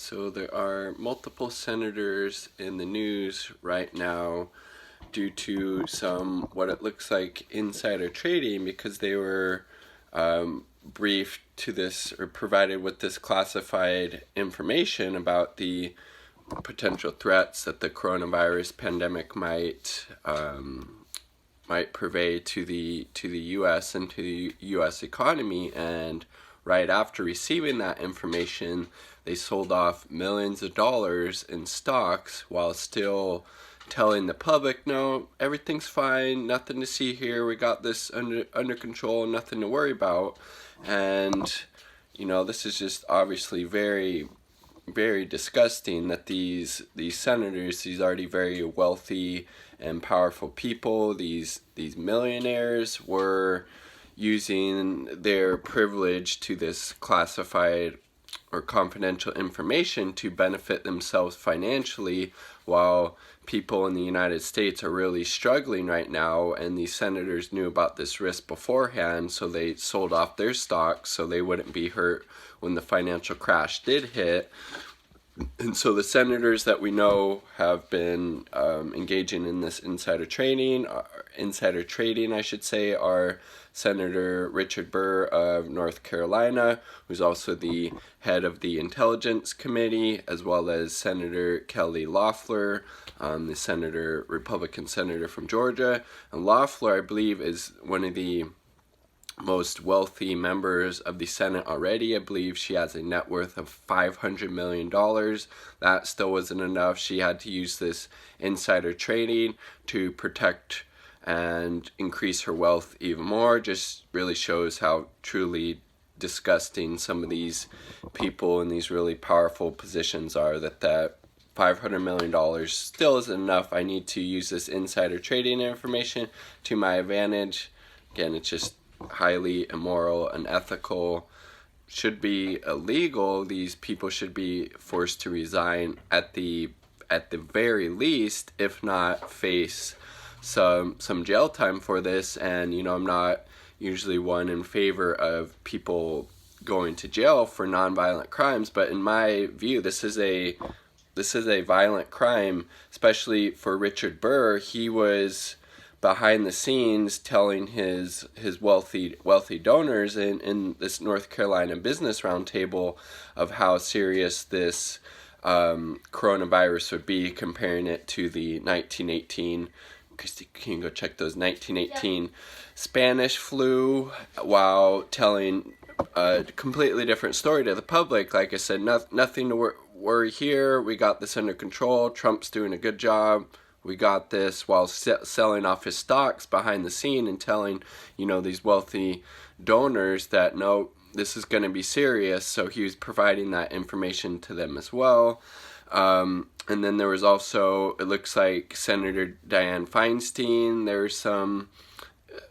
So there are multiple senators in the news right now due to some what it looks like insider trading because they were briefed to this or provided with this classified information about the potential threats that the coronavirus pandemic might purvey to the U.S. and to the U.S. economy. And right after receiving that information, they sold off millions of dollars in stocks while still telling the public, no, everything's fine, nothing to see here, we got this under control, nothing to worry about. And this is just obviously very, very disgusting that these senators, these already very wealthy and powerful people, these millionaires, were using their privilege to this classified or confidential information to benefit themselves financially, while people in the United States are really struggling right now. And these senators knew about this risk beforehand, so they sold off their stocks so they wouldn't be hurt when the financial crash did hit. And so the senators that we know have been engaging in this insider trading, I should say, are Senator Richard Burr of North Carolina, who's also the head of the Intelligence Committee, as well as Senator Kelly Loeffler, the Republican senator from Georgia. And Loeffler, I believe, is one of the most wealthy members of the Senate already. I believe she has a net worth of $500 million. That still wasn't enough. She had to use this insider trading to protect and increase her wealth even more. Just really shows how truly disgusting some of these people in these really powerful positions are, that $500 million still isn't enough. I need to use this insider trading information to my advantage. Again, it's just highly immoral, unethical, should be illegal. These people should be forced to resign at the very least, if not face some jail time for this. And I'm not usually one in favor of people going to jail for nonviolent crimes, but in my view, this is a violent crime, especially for Richard Burr. He was behind the scenes telling his wealthy donors in this North Carolina business roundtable of how serious this coronavirus would be, comparing it to the 1918, Christy, can you go check those 1918 Spanish flu, while telling a completely different story to the public. Like I said, nothing to worry here, we got this under control, Trump's doing a good job, we got this, while selling off his stocks behind the scene and telling, these wealthy donors that, no, this is going to be serious. So he was providing that information to them as well. And then there was also, it looks like Senator Dianne Feinstein, there's some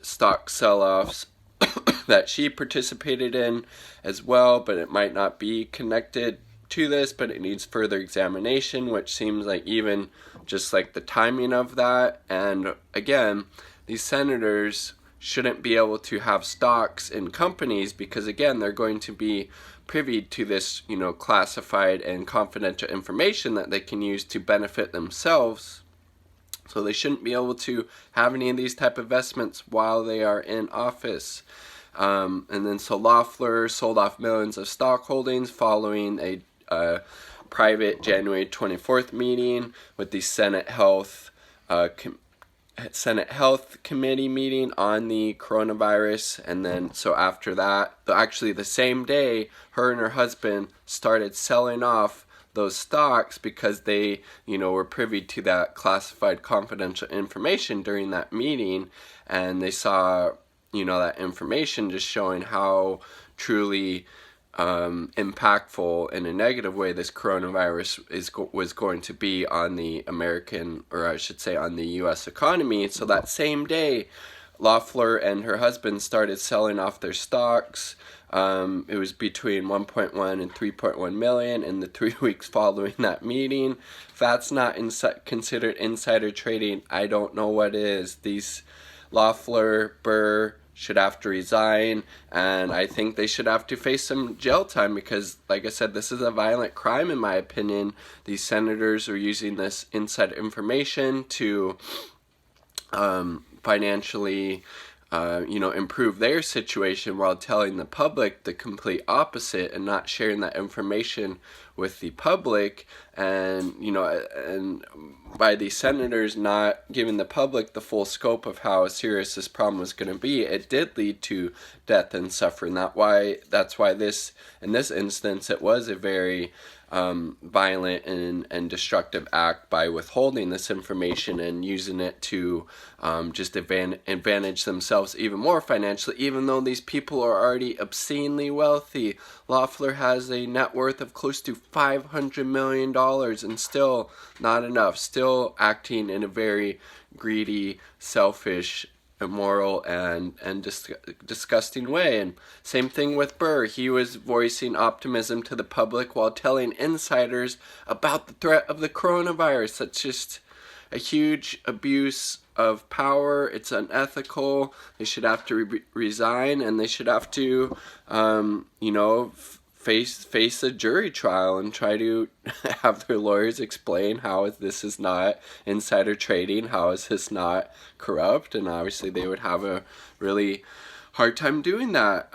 stock sell-offs that she participated in as well, but it might not be connected to this, but it needs further examination, which seems like even just like the timing of that. And again, these senators shouldn't be able to have stocks in companies because, again, they're going to be privy to this, classified and confidential information that they can use to benefit themselves. So they shouldn't be able to have any of these type of investments while they are in office. And then so Loeffler sold off millions of stock holdings following a private January 24th meeting with the Senate Health Committee meeting on the coronavirus. And then so after that, actually the same day, her and her husband started selling off those stocks because they were privy to that classified confidential information during that meeting. And they saw that information just showing how truly impactful in a negative way this coronavirus was going to be on the American, or I should say on the U.S. economy. So that same day, Loeffler and her husband started selling off their stocks. It was between 1.1 and 3.1 million in the 3 weeks following that meeting. If that's not considered insider trading, I don't know what is. These Loeffler, Burr, should have to resign, and I think they should have to face some jail time because, like I said, this is a violent crime in my opinion. These senators are using this inside information to financially improve their situation while telling the public the complete opposite and not sharing that information with the public. And and by these senators not giving the public the full scope of how serious this problem was going to be, it did lead to death and suffering. That's why this, in this instance, it was a very violent and destructive act by withholding this information and using it to just advantage themselves even more financially, even though these people are already obscenely wealthy. Loeffler has a net worth of close to $500 million and still not enough, still acting in a very greedy, selfish, immoral and disgusting way. And same thing with Burr. He was voicing optimism to the public while telling insiders about the threat of the coronavirus. That's just a huge abuse of power. It's unethical. They should have to resign, and they should have to face a jury trial and try to have their lawyers explain how this is not insider trading, how is this not corrupt, and obviously they would have a really hard time doing that.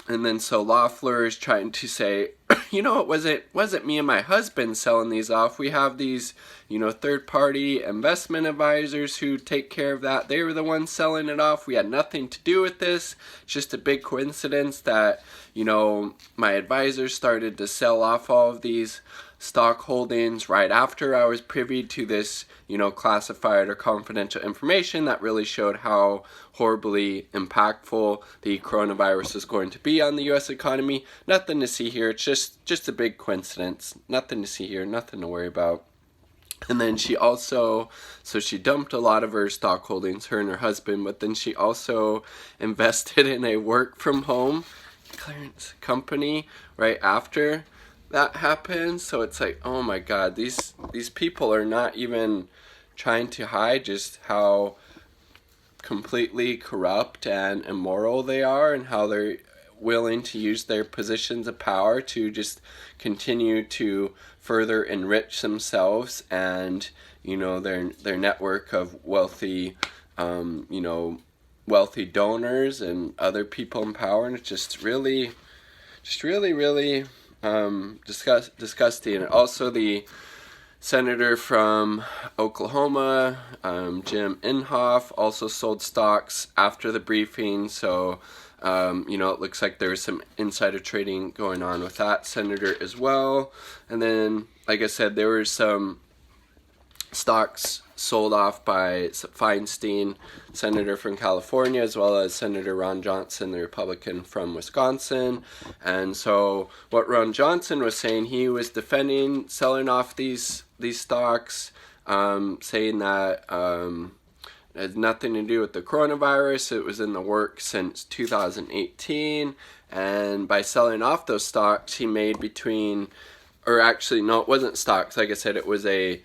And then so Loeffler is trying to say, it wasn't me and my husband selling these off. We have these, third-party investment advisors who take care of that. They were the ones selling it off. We had nothing to do with this. It's just a big coincidence that, my advisors started to sell off all of these stock holdings right after I was privy to this, classified or confidential information that really showed how horribly impactful the coronavirus is going to be on the U.S. economy. Nothing to see here. It's just a big coincidence. Nothing to see here. Nothing to worry about. And then she dumped a lot of her stock holdings, her and her husband, but then she also invested in a work from home clearance company right after that happened. So it's like, oh my God, these people are not even trying to hide just how completely corrupt and immoral they are, and how they're willing to use their positions of power to just continue to further enrich themselves and their network of wealthy wealthy donors and other people in power. And it's just really disgusting. And also the senator from Oklahoma, Jim Inhofe, also sold stocks after the briefing. So, it looks like there's some insider trading going on with that senator as well. And then, like I said, there were some stocks sold off by Feinstein, senator from California, as well as Senator Ron Johnson, the Republican from Wisconsin. And so what Ron Johnson was saying, he was defending selling off these stocks, saying that it has nothing to do with the coronavirus. It was in the works since 2018. And by selling off those stocks, he made it wasn't stocks. Like I said, it was a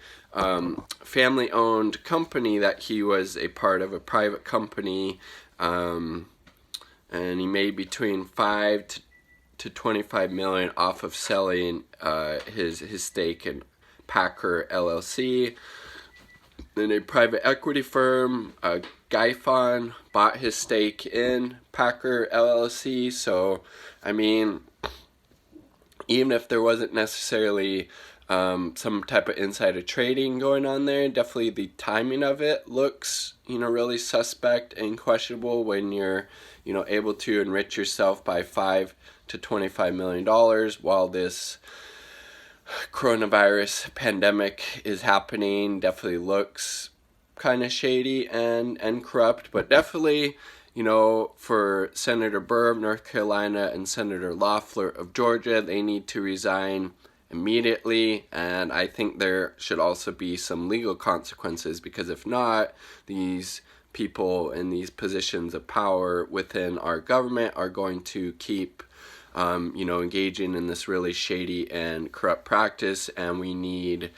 family-owned company that he was a part of, a private company, and he made between $5 to $25 million off of selling his stake in Packer LLC. Then a private equity firm, Guyfon, bought his stake in Packer LLC. So, I mean, even if there wasn't necessarily some type of insider trading going on there, definitely the timing of it looks, really suspect and questionable when you're, able to enrich yourself by $5 to $25 million while this coronavirus pandemic is happening. Definitely looks kind of shady and corrupt, but definitely, for Senator Burr of North Carolina and Senator Loeffler of Georgia, they need to resign immediately, and I think there should also be some legal consequences, because if not, these people in these positions of power within our government are going to keep engaging in this really shady and corrupt practice, and we need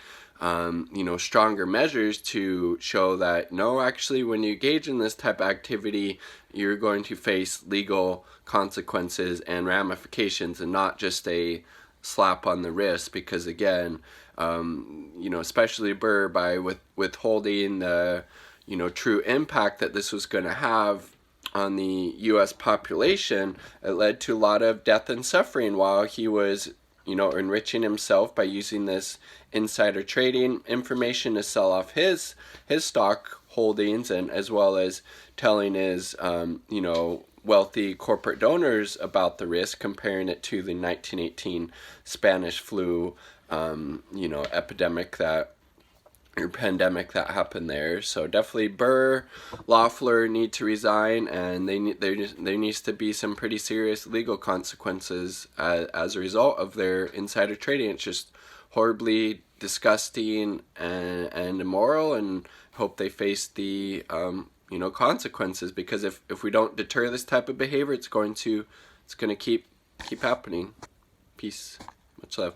stronger measures to show that no, actually, when you engage in this type of activity, you're going to face legal consequences and ramifications, and not just a slap on the wrist. Because again, especially Burr, by withholding the true impact that this was going to have on the U.S. population, it led to a lot of death and suffering while he was enriching himself by using this insider trading information to sell off his stock holdings, and as well as telling his wealthy corporate donors about the risk, comparing it to the 1918 Spanish flu epidemic or pandemic that happened there. So definitely Burr, Loeffler need to resign, and there needs to be some pretty serious legal consequences as a result of their insider trading. It's just horribly disgusting and immoral, and hope they face the consequences, because if we don't deter this type of behavior, it's going to keep happening. Peace. Much love.